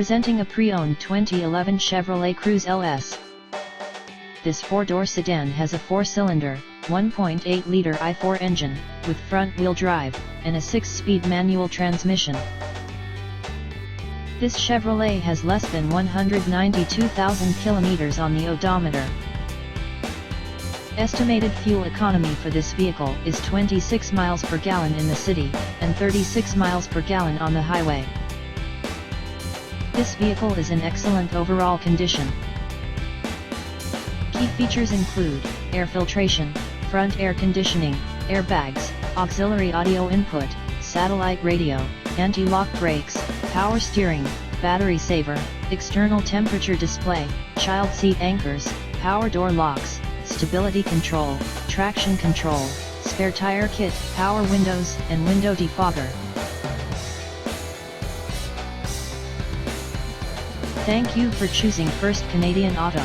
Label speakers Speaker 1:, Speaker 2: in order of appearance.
Speaker 1: Presenting a pre-owned 2011 Chevrolet Cruze LS. This four-door sedan has a four-cylinder, 1.8-liter i4 engine, with front-wheel drive, and a six-speed manual transmission. This Chevrolet has less than 192,000 kilometers on the odometer. Estimated fuel economy for this vehicle is 26 miles per gallon in the city, and 36 miles per gallon on the highway. This vehicle is in excellent overall condition. Key features include air filtration, front air conditioning, airbags, auxiliary audio input, satellite radio, anti-lock brakes, power steering, battery saver, external temperature display, child seat anchors, power door locks, stability control, traction control, spare tire kit, power windows, and window defogger. Thank you for choosing First Canadian Auto.